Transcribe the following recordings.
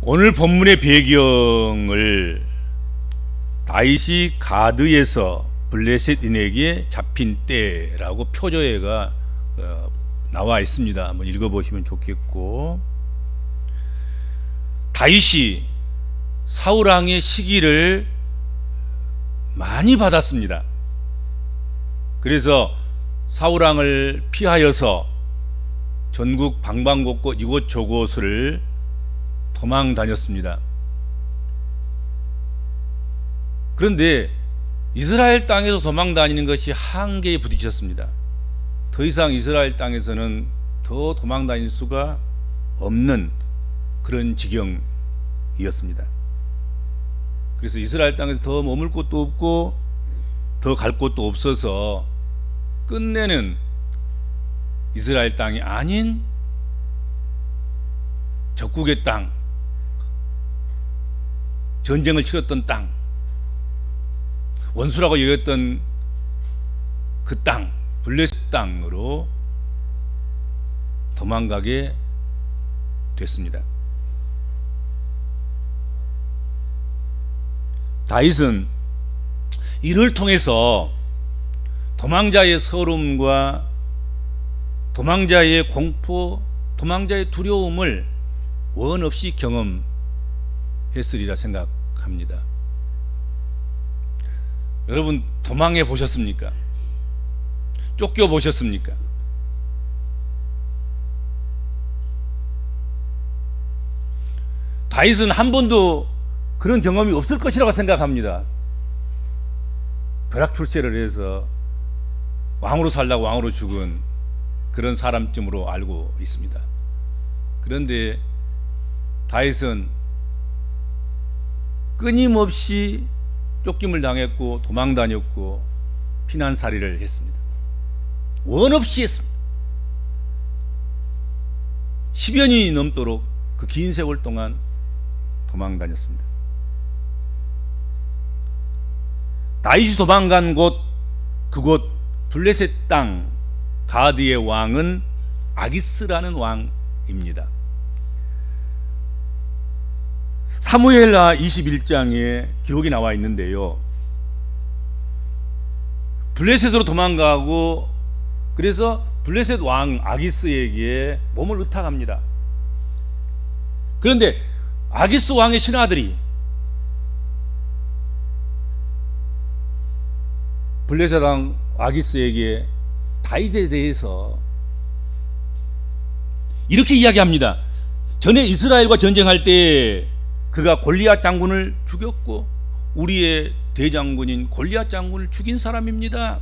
오늘 본문의 배경을 다윗이 가드에서 블레셋인에게 잡힌 때라고 표저에가 나와 있습니다. 한번 읽어보시면 좋겠고, 다윗이 사울왕의 시기를 많이 받았습니다. 그래서 사울왕을 피하여서 전국 방방곡곡 이곳저곳을 도망 다녔습니다. 그런데 이스라엘 땅에서 도망 다니는 것이 한계에 부딪혔습니다. 더 이상 이스라엘 땅에서는 더 도망 다닐 수가 없는 그런 지경이었습니다. 그래서 이스라엘 땅에서 더 머물 곳도 없고 더 갈 곳도 없어서 끝내는 이스라엘 땅이 아닌 적국의 땅, 전쟁을 치렀던 땅, 원수라고 여겼던 그 땅, 블레셋 땅으로 도망가게 됐습니다. 다윗은 이를 통해서 도망자의 서러움과 도망자의 공포, 도망자의 두려움을 원 없이 경험했으리라 생각합니다. 여러분, 도망해 보셨습니까? 쫓겨 보셨습니까? 다윗은 한 번도 그런 경험이 없을 것이라고 생각합니다. 벼락 출세를 해서 왕으로 살다가 왕으로 죽은 그런 사람쯤으로 알고 있습니다. 그런데 다윗은 끊임없이 쫓김을 당했고 도망 다녔고 피난살이를 했습니다. 원 없이 했습니다. 10여 년이 넘도록 그 긴 세월 동안 도망 다녔습니다. 다윗이 도망간 곳, 그곳 블레셋 땅 가드의 왕은 아기스라는 왕입니다. 사무엘하 21장에 기록이 나와 있는데요, 블레셋으로 도망가고 그래서 블레셋 왕 아기스에게 몸을 의탁합니다. 그런데 아기스 왕의 신하들이 블레셋 왕 아기스에게 다윗에 대해서 이렇게 이야기합니다. 전에 이스라엘과 전쟁할 때 그가 골리앗 장군을 죽였고 우리의 대장군인 골리앗 장군을 죽인 사람입니다.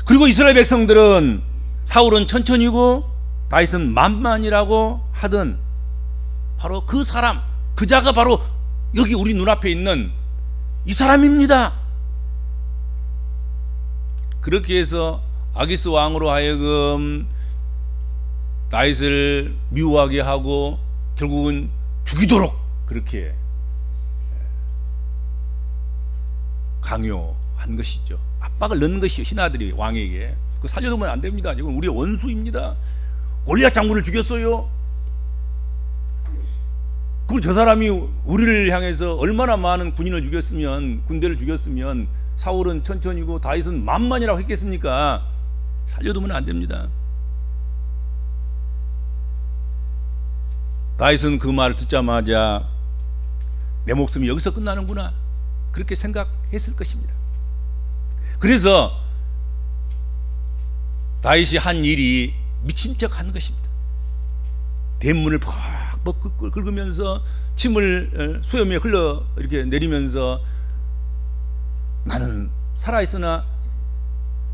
그리고 이스라엘 백성들은 사울은 천천히고 다윗은 만만이라고 하던 바로 그 사람, 그자가 바로 여기 우리 눈앞에 있는 이 사람입니다. 그렇게 해서 아기스 왕으로 하여금 다윗을 미워하게 하고 결국은 죽이도록 그렇게 강요한 것이죠. 압박을 넣는 것이요, 신하들이 왕에게. 그 살려두면 안 됩니다. 지금 우리의 원수입니다. 골리앗 장군을 죽였어요. 그리고 저 사람이 우리를 향해서 얼마나 많은 군인을 죽였으면, 군대를 죽였으면 사울은 천천히고 다윗은 만만이라고 했겠습니까? 살려두면 안 됩니다. 다윗은 그 말을 듣자마자 내 목숨이 여기서 끝나는구나, 그렇게 생각했을 것입니다. 그래서 다윗이 한 일이 미친 척 한 것입니다. 대문을 벅벅 긁으면서 침을 수염에 흘러 이렇게 내리면서 나는 살아있으나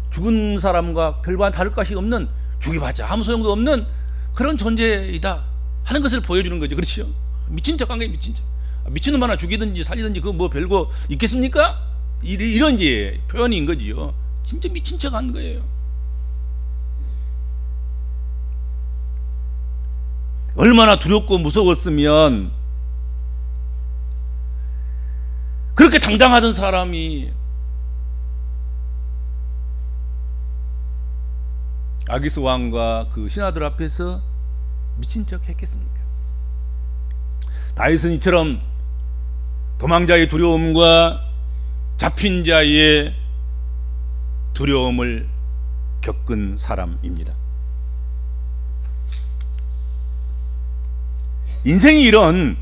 죽은 사람과 별반 다를 것이 없는, 죽여봤자 아무 소용도 없는 그런 존재이다 하는 것을 보여주는 거죠. 그렇죠? 미친 척 한 거예요. 미친 척. 미친놈 하나 죽이든지 살리든지 그거 뭐 별거 있겠습니까? 이런 이제 표현인 거지요. 진짜 미친 척 한 거예요. 얼마나 두렵고 무서웠으면 그렇게 당당하던 사람이 아기스 왕과 그 신하들 앞에서 미친 척 했겠습니까? 다윗은 이처럼 도망자의 두려움과 잡힌 자의 두려움을 겪은 사람입니다. 인생이 이런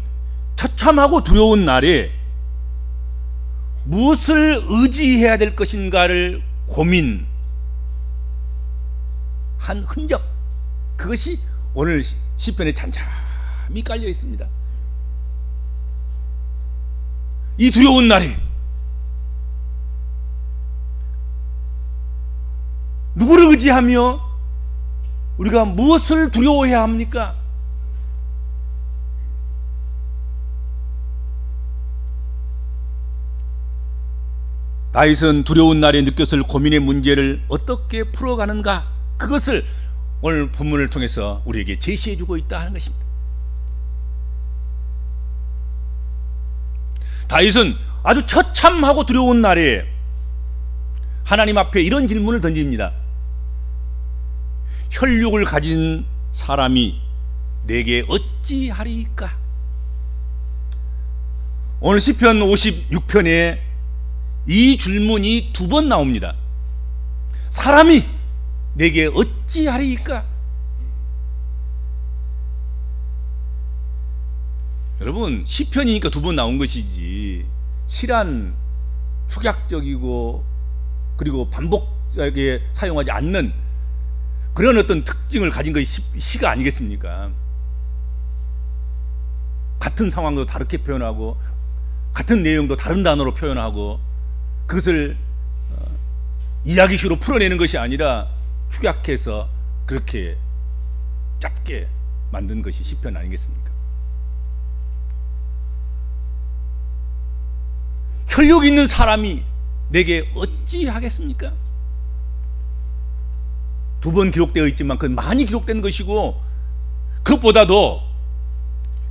처참하고 두려운 날에 무엇을 의지해야 될 것인가를 고민한 흔적, 그것이 오늘 시편에 잠잠히 깔려 있습니다. 이 두려운 날에 누구를 의지하며 우리가 무엇을 두려워해야 합니까? 다윗은 두려운 날에 느꼈을 고민의 문제를 어떻게 풀어가는가, 그것을 오늘 본문을 통해서 우리에게 제시해주고 있다 하는 것입니다. 다윗은 아주 처참하고 두려운 날에 하나님 앞에 이런 질문을 던집니다. 혈육을 가진 사람이 내게 어찌하리까? 오늘 시편 56편에 이 질문이 2번 나옵니다. 사람이 내게 어찌하리까? 여러분, 시편이니까 2번 나온 것이지 실한 축약적이고 그리고 반복하게 사용하지 않는 그런 어떤 특징을 가진 것이 시가 아니겠습니까? 같은 상황도 다르게 표현하고 같은 내용도 다른 단어로 표현하고 그것을 이야기식으로 풀어내는 것이 아니라 축약해서 그렇게 짧게 만든 것이 시편 아니겠습니까? 혈육 있는 사람이 내게 어찌하겠습니까? 2번 기록되어 있지만 그건 많이 기록된 것이고, 그것보다도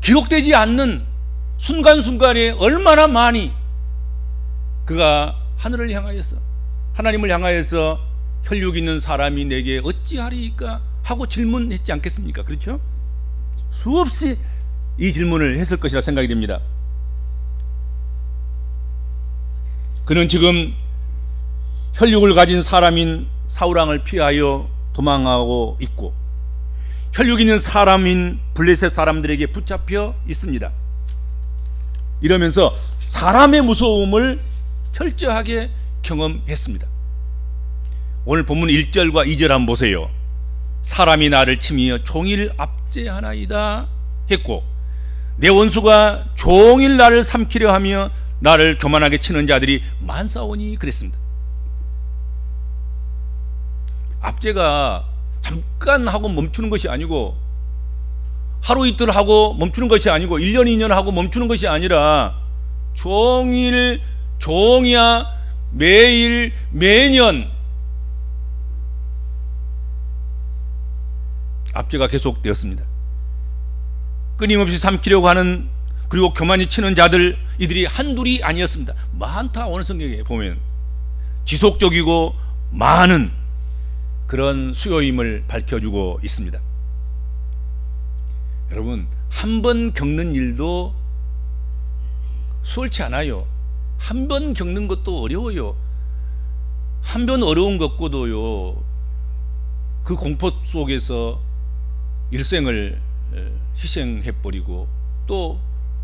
기록되지 않는 순간순간에 얼마나 많이 그가 하늘을 향하여서, 하나님을 향하여서 혈육 있는 사람이 내게 어찌하리까 하고 질문했지 않겠습니까? 그렇죠? 수없이 이 질문을 했을 것이라 생각이 됩니다. 그는 지금 혈육을 가진 사람인 사울왕을 피하여 도망하고 있고 혈육 있는 사람인 블레셋 사람들에게 붙잡혀 있습니다. 이러면서 사람의 무서움을 철저하게 경험했습니다. 오늘 본문 1절과 2절 한번 보세요. 사람이 나를 치며 종일 압제하나이다 했고 내 원수가 종일 나를 삼키려 하며 나를 교만하게 치는 자들이 많사오니 그랬습니다. 압제가 잠깐 하고 멈추는 것이 아니고 하루 이틀 하고 멈추는 것이 아니고 1년 2년 하고 멈추는 것이 아니라 종일 종이야 매일 매년 압제가 계속되었습니다. 끊임없이 삼키려고 하는, 그리고 교만이 치는 자들, 이들이 한둘이 아니었습니다. 많다. 오늘 성경에 보면 지속적이고 많은 그런 수요임을 밝혀주고 있습니다. 여러분, 한 번 겪는 일도 수월치 않아요. 한 번 겪는 것도 어려워요. 한 번 어려운 것보다요, 그 공포 속에서 일생을 희생해버리고 또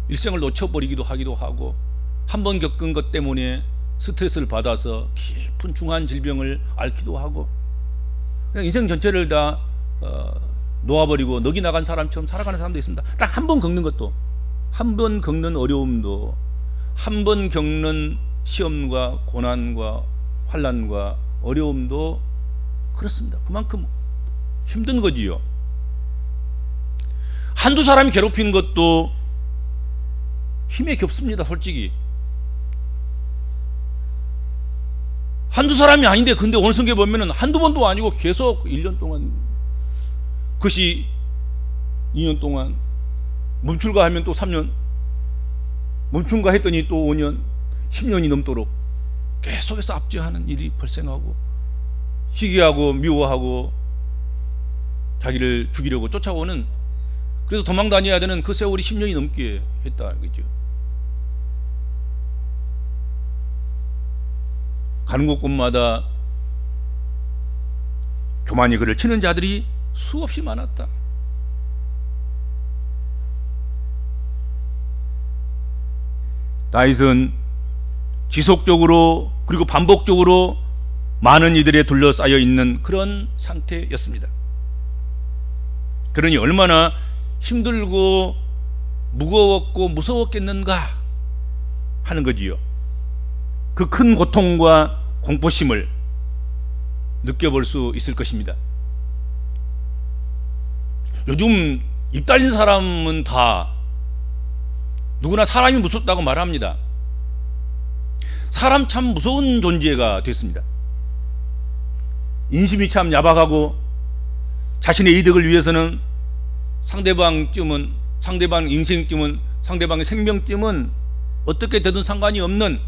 일생을 놓쳐버리기도 하기도 하고, 한 번 겪은 것 때문에 스트레스를 받아서 깊은 중한 질병을 앓기도 하고, 그냥 인생 전체를 다 놓아버리고 넋이 나간 사람처럼 살아가는 사람도 있습니다. 딱 한 번 겪는 것도, 한 번 겪는 어려움도, 한 번 겪는 시험과 고난과 환난과 어려움도 그렇습니다. 그만큼 힘든 거지요. 한두 사람이 괴롭히는 것도 힘에 겹습니다. 솔직히 한두 사람이 아닌데, 근데 오늘 성경에 보면은 한두 번도 아니고 계속 1년 동안, 그것이 2년 동안, 멈출까 하면 또 3년, 멈춘가 했더니 또 5년, 10년이 넘도록 계속해서 압제하는 일이 발생하고, 시기하고 미워하고 자기를 죽이려고 쫓아오는 그래서 도망 다녀야 되는 그 세월이 10년이 넘게 했다는 거죠. 가는 곳곳마다 교만이 그를 치는 자들이 수없이 많았다. 다윗은 지속적으로 그리고 반복적으로 많은 이들에 둘러싸여 있는 그런 상태였습니다. 그러니 얼마나 힘들고 무거웠고 무서웠겠는가 하는 거지요. 그 큰 고통과 공포심을 느껴볼 수 있을 것입니다. 요즘 입 달린 사람은 다 누구나 사람이 무섭다고 말합니다. 사람 참 무서운 존재가 됐습니다. 인심이 참 야박하고 자신의 이득을 위해서는 상대방 인생쯤은 상대방의 생명쯤은 어떻게 되든 상관이 없는,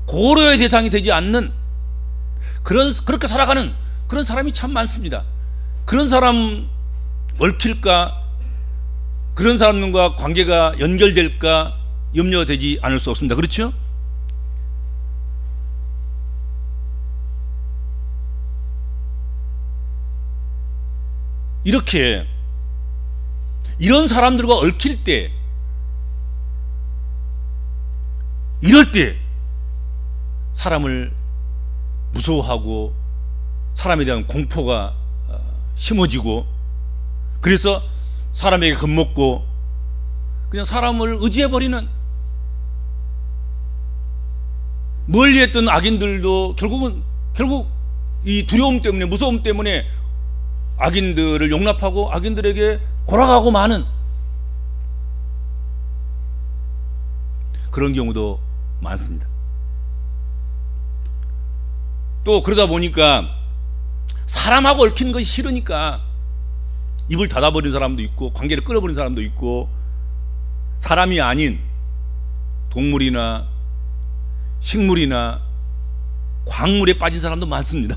고려의 대상이 되지 않는 그렇게 살아가는 그런 사람이 참 많습니다. 그런 사람 얽힐까, 그런 사람과 관계가 연결될까 염려되지 않을 수 없습니다. 그렇죠? 이렇게 이런 사람들과 얽힐 때, 이럴 때 사람을 무서워하고 사람에 대한 공포가 심어지고, 그래서 사람에게 겁먹고 그냥 사람을 의지해버리는, 멀리 했던 악인들도 결국 이 두려움 때문에, 무서움 때문에 악인들을 용납하고 악인들에게 골아가고 마는 그런 경우도 많습니다. 또 그러다 보니까 사람하고 얽히는 것이 싫으니까 입을 닫아버린 사람도 있고, 관계를 끊어버린 사람도 있고, 사람이 아닌 동물이나 식물이나 광물에 빠진 사람도 많습니다.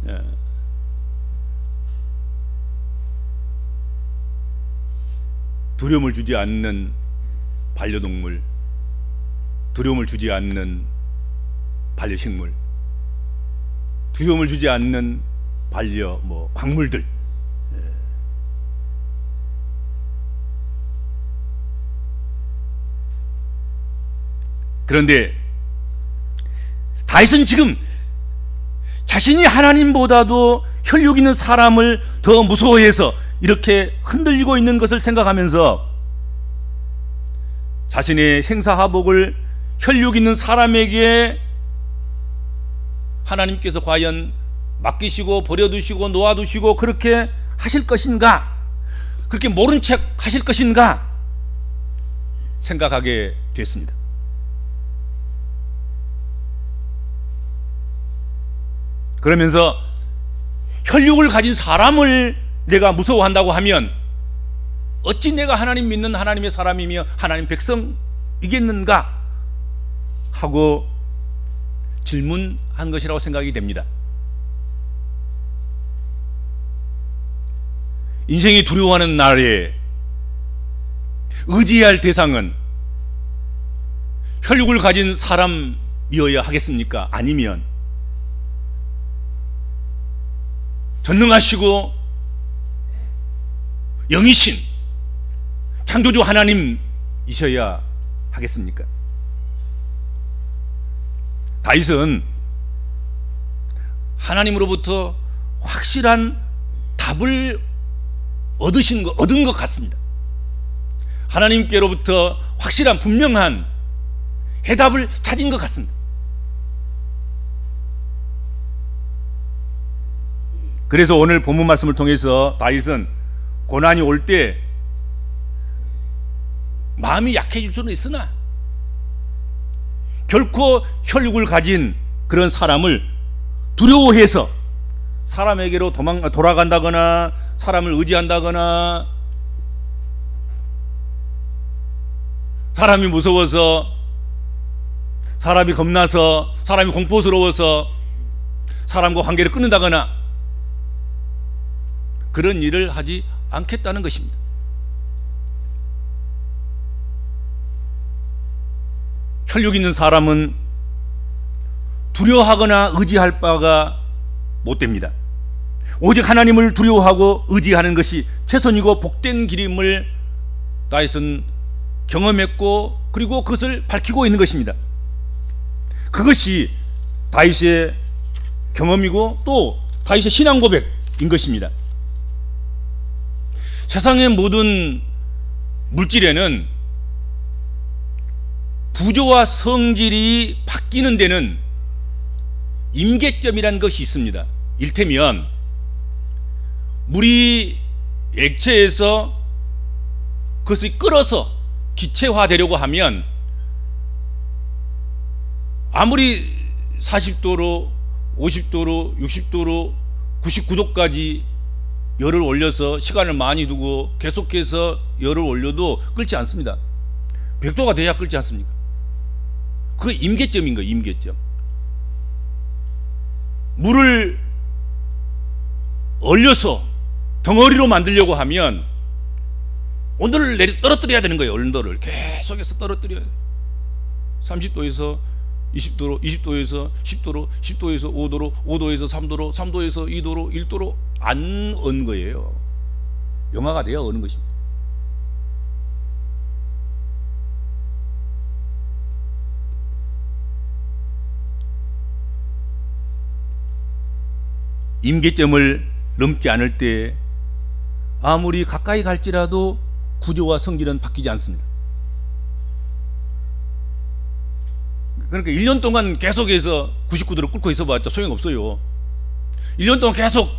예. 두려움을 주지 않는 반려동물, 두려움을 주지 않는 반려식물, 두려움을 주지 않는 광물들. 그런데 다윗은 지금 자신이 하나님보다도 혈육 있는 사람을 더 무서워해서 이렇게 흔들리고 있는 것을 생각하면서 자신의 생사화복을 혈육 있는 사람에게 하나님께서 과연 맡기시고 버려두시고 놓아두시고 그렇게 하실 것인가, 그렇게 모른 척 하실 것인가 생각하게 됐습니다. 그러면서 혈육을 가진 사람을 내가 무서워한다고 하면 어찌 내가 하나님 믿는 하나님의 사람이며 하나님 백성이겠는가 하고 질문한 것이라고 생각이 됩니다. 인생이 두려워하는 날에 의지해야 할 대상은 혈육을 가진 사람이어야 하겠습니까? 아니면 전능하시고 영이신 창조주 하나님이셔야 하겠습니까? 다윗은 하나님으로부터 확실한 답을 얻은 것 같습니다. 하나님께로부터 확실한 분명한 해답을 찾은 것 같습니다. 그래서 오늘 본문 말씀을 통해서 다윗은 고난이 올 때 마음이 약해질 수는 있으나 결코 혈육을 가진 그런 사람을 두려워해서 사람에게로 돌아간다거나 사람을 의지한다거나 사람이 무서워서, 사람이 겁나서, 사람이 공포스러워서 사람과 관계를 끊는다거나 그런 일을 하지 않겠다는 것입니다. 혈육 있는 사람은 두려워하거나 의지할 바가 못 됩니다. 오직 하나님을 두려워하고 의지하는 것이 최선이고 복된 길임을 다윗은 경험했고 그리고 그것을 밝히고 있는 것입니다. 그것이 다윗의 경험이고 또 다윗의 신앙 고백인 것입니다. 세상의 모든 물질에는 구조와 성질이 바뀌는 데는 임계점이라는 것이 있습니다. 일테면 물이 액체에서 그것을 끓어서 기체화되려고 하면 아무리 40도로 50도로 60도로 99도까지 열을 올려서 시간을 많이 두고 계속해서 열을 올려도 끓지 않습니다. 100도가 돼야 끓지 않습니까? 그게 임계점인 거예요. 임계점. 물을 얼려서 덩어리로 만들려고 하면 온도를 떨어뜨려야 되는 거예요. 온도를 계속해서 떨어뜨려야 돼요. 30도에서 20도로, 20도에서 10도로, 10도에서 5도로, 5도에서 3도로, 3도에서 2도로, 1도로 안 언 거예요. 영하가 돼야 어는 것입니다. 임계점을 넘지 않을 때 아무리 가까이 갈지라도 구조와 성질은 바뀌지 않습니다. 그러니까 1년 동안 계속해서 99도로 끓고 있어봤자 소용없어요. 1년 동안 계속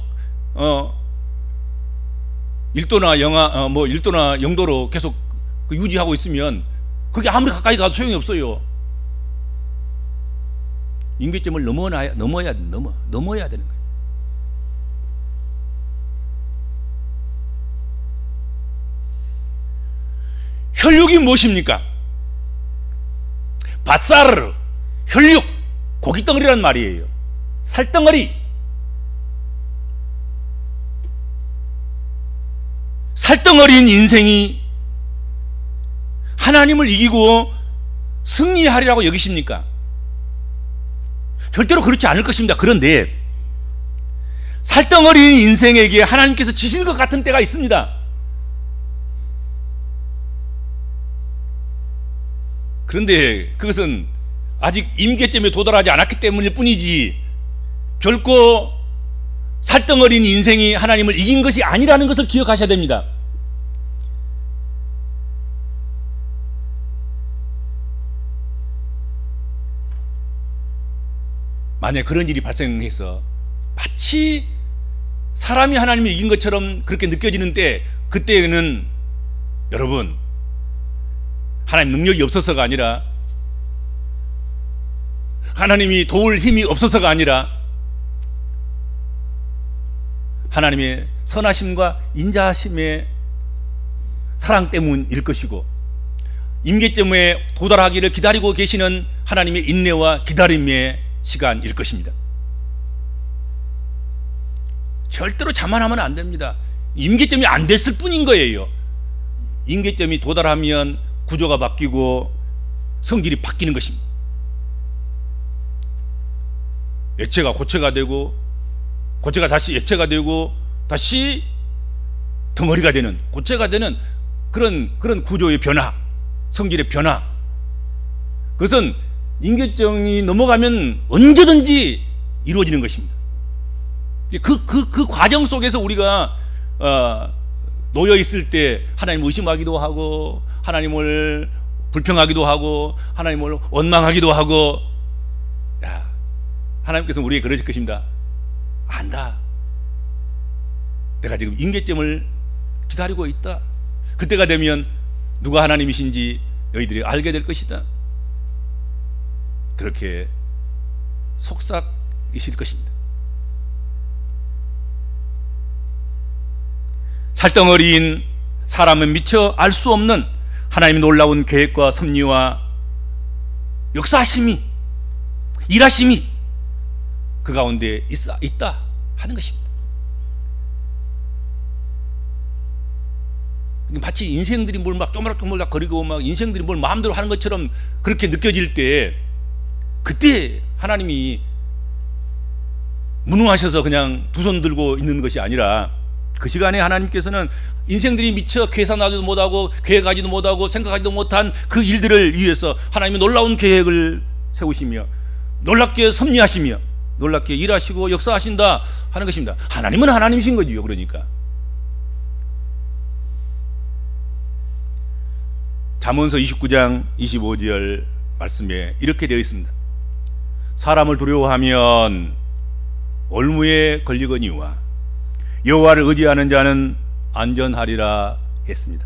1도나 1도나 0도로 계속 유지하고 있으면 그게 아무리 가까이 가도 소용이 없어요. 임계점을 넘어야 되는 거예요. 혈육이 무엇입니까? 바사르, 혈육, 고깃덩어리란 말이에요. 살덩어리. 살덩어리인 인생이 하나님을 이기고 승리하리라고 여기십니까? 절대로 그렇지 않을 것입니다. 그런데 살덩어리인 인생에게 하나님께서 지실 것 같은 때가 있습니다. 그런데 그것은 아직 임계점에 도달하지 않았기 때문일 뿐이지 결코 살덩어린 인생이 하나님을 이긴 것이 아니라는 것을 기억하셔야 됩니다. 만약 그런 일이 발생해서 마치 사람이 하나님을 이긴 것처럼 그렇게 느껴지는 때, 그때는 여러분 하나님 능력이 없어서가 아니라, 하나님이 도울 힘이 없어서가 아니라 하나님의 선하심과 인자하심의 사랑 때문일 것이고, 임계점에 도달하기를 기다리고 계시는 하나님의 인내와 기다림의 시간일 것입니다. 절대로 자만하면 안 됩니다. 임계점이 안 됐을 뿐인 거예요. 임계점이 도달하면 구조가 바뀌고 성질이 바뀌는 것입니다. 액체가 고체가 되고, 고체가 다시 액체가 되고, 다시 덩어리가 되는, 고체가 되는 그런 구조의 변화, 성질의 변화. 그것은 임계점이 넘어가면 언제든지 이루어지는 것입니다. 그 과정 속에서 우리가 놓여 있을 때 하나님을 의심하기도 하고, 하나님을 불평하기도 하고, 하나님을 원망하기도 하고, 야, 하나님께서 우리에게 그러실 것입니다. 안다. 내가 지금 임계점을 기다리고 있다. 그때가 되면 누가 하나님이신지 너희들이 알게 될 것이다. 그렇게 속삭이실 것입니다. 살덩어리인 사람은 미처 알 수 없는 하나님의 놀라운 계획과 섭리와 역사하심이, 일하심이 그 가운데 있다 하는 것입니다. 마치 인생들이 뭘 막 쪼물락쪼물락 거리고 막 인생들이 뭘 마음대로 하는 것처럼 그렇게 느껴질 때, 그때 하나님이 무능하셔서 그냥 두 손 들고 있는 것이 아니라, 그 시간에 하나님께서는 인생들이 미처 계산하지도 못하고 계획하지도 못하고 생각하지도 못한 그 일들을 위해서 하나님이 놀라운 계획을 세우시며 놀랍게 섭리하시며 놀랍게 일하시고 역사하신다 하는 것입니다. 하나님은 하나님이신 거지요. 그러니까 잠언서 29장 25절 말씀에 이렇게 되어 있습니다. 사람을 두려워하면 올무에 걸리거니와 여호와를 의지하는 자는 안전하리라 했습니다.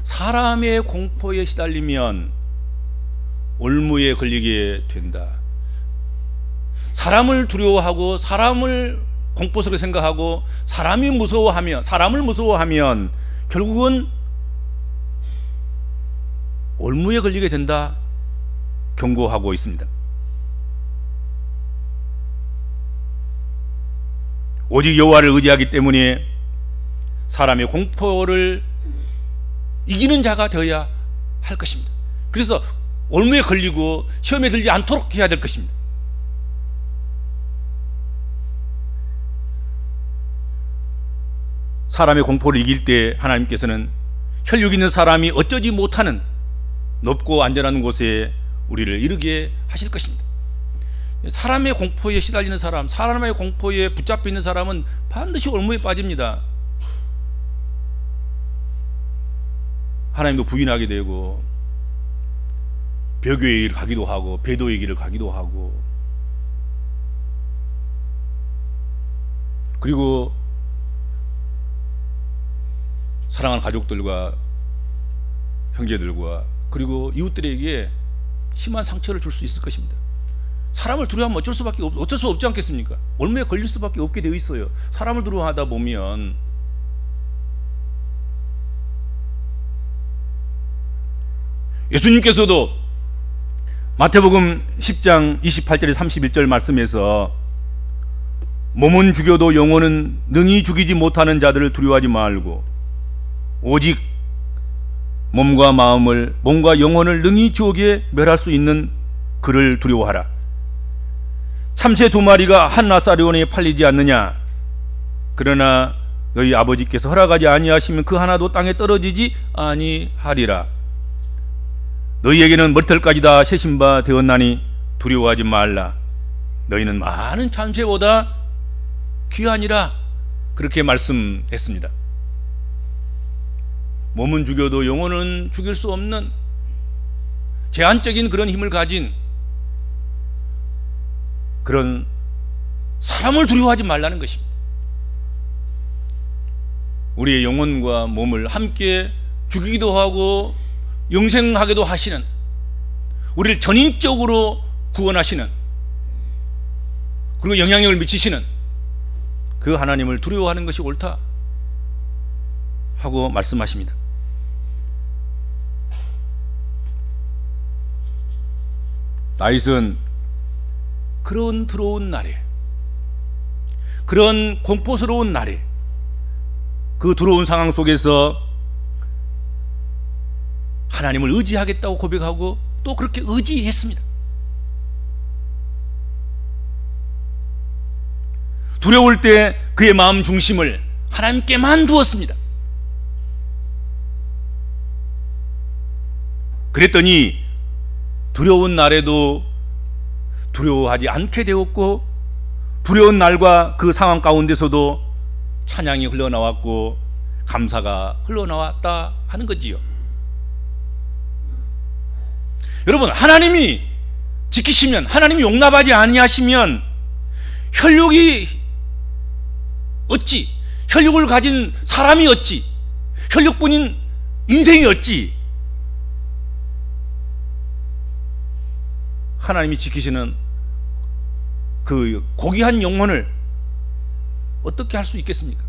사람의 공포에 시달리면 올무에 걸리게 된다. 사람을 두려워하고 사람을 공포스럽게 생각하고 사람을 무서워하면 결국은 올무에 걸리게 된다 경고하고 있습니다. 오직 여호와를 의지하기 때문에 사람의 공포를 이기는 자가 되어야 할 것입니다. 그래서 올무에 걸리고 시험에 들지 않도록 해야 될 것입니다. 사람의 공포를 이길 때 하나님께서는 혈육 있는 사람이 어쩌지 못하는 높고 안전한 곳에 우리를 이르게 하실 것입니다. 사람의 공포에 시달리는 사람, 사람의 공포에 붙잡혀 있는 사람은 반드시 올무에 빠집니다. 하나님도 부인하게 되고 벽의 길을 가기도 하고 배도의 길을 가기도 하고, 그리고 사랑하는 가족들과 형제들과 그리고 이웃들에게 심한 상처를 줄 수 있을 것입니다. 사람을 두려워하면 어쩔 수 없지 않겠습니까? 올무에 걸릴 수밖에 없게 되어 있어요. 사람을 두려워하다 보면. 예수님께서도 마태복음 10장 28절에 31절 말씀에서 몸은 죽여도 영혼은 능히 죽이지 못하는 자들을 두려워하지 말고 오직 몸과 영혼을 능히 지옥에 멸할 수 있는 그를 두려워하라. 참새 2마리가 한 나사리온에 팔리지 않느냐? 그러나 너희 아버지께서 허락하지 아니하시면 그 하나도 땅에 떨어지지 아니하리라. 너희에게는 머리털까지 다 세신 바 되었나니 두려워하지 말라. 너희는 많은 참새보다 귀하니라. 그렇게 말씀했습니다. 몸은 죽여도 영혼은 죽일 수 없는 제한적인 그런 힘을 가진 그런 사람을 두려워하지 말라는 것입니다. 우리의 영혼과 몸을 함께 죽이기도 하고 영생하게도 하시는, 우리를 전인적으로 구원하시는, 그리고 영향력을 미치시는 그 하나님을 두려워하는 것이 옳다 하고 말씀하십니다. 다윗은 그런 두려운 날에, 그런 공포스러운 날에, 그 두려운 상황 속에서 하나님을 의지하겠다고 고백하고 또 그렇게 의지했습니다. 두려울 때 그의 마음 중심을 하나님께만 두었습니다. 그랬더니 두려운 날에도 두려워하지 않게 되었고, 두려운 날과 그 상황 가운데서도 찬양이 흘러나왔고 감사가 흘러나왔다 하는 거지요. 여러분, 하나님이 지키시면, 하나님이 용납하지 아니하시면 혈육이 어찌, 혈육을 가진 사람이 어찌, 혈육뿐인 인생이 어찌 하나님이 지키시는 그 고귀한 영혼을 어떻게 할 수 있겠습니까?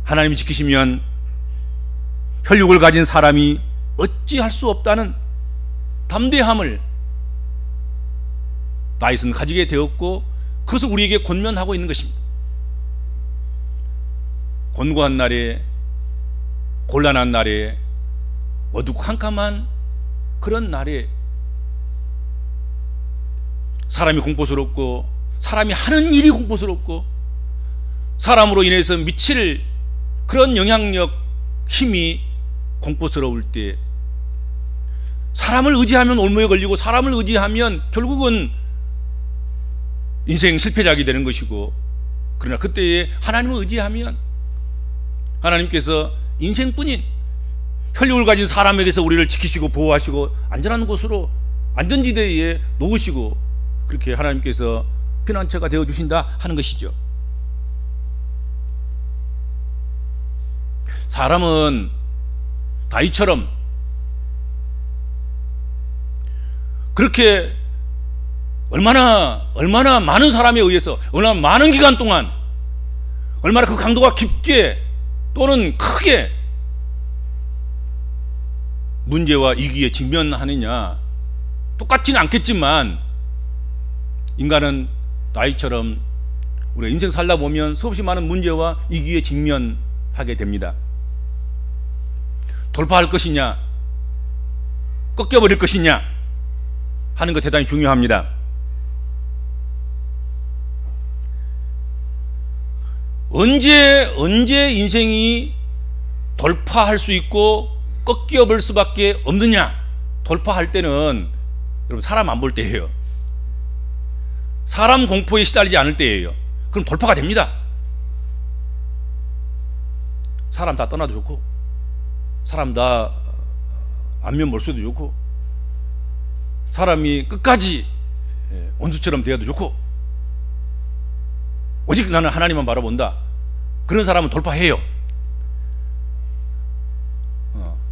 하나님이 지키시면 혈육을 가진 사람이 어찌 할 수 없다는 담대함을 다윗은 가지게 되었고, 그것을 우리에게 권면하고 있는 것입니다. 곤고한 날에, 곤란한 날에, 어둡고 캄캄한 그런 날에 사람이 공포스럽고, 사람이 하는 일이 공포스럽고, 사람으로 인해서 미칠 그런 영향력, 힘이 공포스러울 때, 사람을 의지하면 올무에 걸리고, 사람을 의지하면 결국은 인생 실패작이 되는 것이고, 그러나 그때에 하나님을 의지하면 하나님께서 인생뿐인 혈육을 가진 사람에게서 우리를 지키시고 보호하시고 안전한 곳으로, 안전지대에 놓으시고, 그렇게 하나님께서 피난처가 되어주신다 하는 것이죠. 사람은 다윗처럼 그렇게 얼마나 많은 사람에 의해서, 얼마나 많은 기간 동안, 얼마나 그 강도가 깊게 또는 크게 문제와 위기에 직면하느냐, 똑같지는 않겠지만 인간은 다윗처럼 우리가 인생 살다 보면 수없이 많은 문제와 위기에 직면하게 됩니다. 돌파할 것이냐, 꺾여버릴 것이냐 하는 것 대단히 중요합니다. 언제 인생이 돌파할 수 있고 꺾여버릴 수밖에 없느냐? 돌파할 때는 여러분 사람 안 볼 때예요. 사람 공포에 시달리지 않을 때예요. 그럼 돌파가 됩니다. 사람 다 떠나도 좋고, 사람 다 안면 몰수도 좋고, 사람이 끝까지 원수처럼 되어도 좋고, 오직 나는 하나님만 바라본다. 그런 사람은 돌파해요.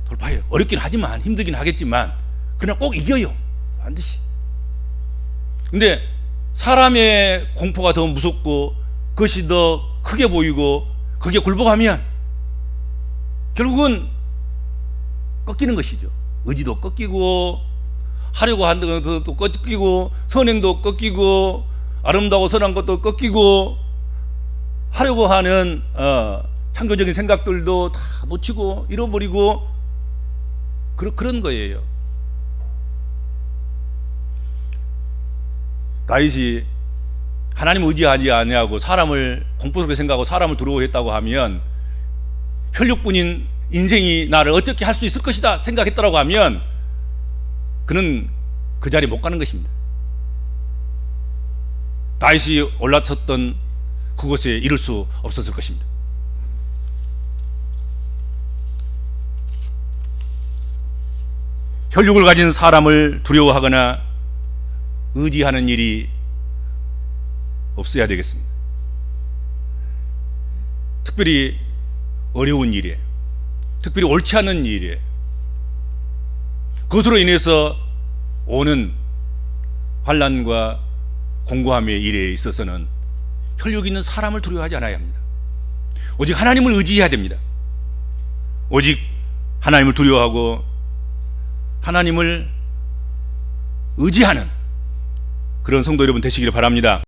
돌파해요. 어렵긴 하지만, 힘들긴 하겠지만, 그냥 꼭 이겨요. 반드시. 근데 사람의 공포가 더 무섭고, 그것이 더 크게 보이고, 그게 굴복하면 결국은 꺾이는 것이죠. 의지도 꺾이고, 하려고 하는 것도 꺾이고, 선행도 꺾이고, 아름다고 선한 것도 꺾이고, 하려고 하는 창조적인 생각들도 다 놓치고 잃어버리고, 그런 거예요. 다윗이 하나님을 의지하지 아니하고 사람을 공포스럽게 생각하고 사람을 두려워했다고 하면, 혈육뿐인 인생이 나를 어떻게 할 수 있을 것이다 생각했다고 하면 그는 그 자리에 못 가는 것입니다. 다윗이 올라섰던 그곳에 이를 수 없었을 것입니다. 혈육을 가진 사람을 두려워하거나 의지하는 일이 없어야 되겠습니다. 특별히 어려운 일에, 특별히 옳지 않은 일에, 그것으로 인해서 오는 환난과 공고함의 일에 있어서는 혈육 있는 사람을 두려워하지 않아야 합니다. 오직 하나님을 의지해야 됩니다. 오직 하나님을 두려워하고 하나님을 의지하는 그런 성도 여러분 되시기를 바랍니다.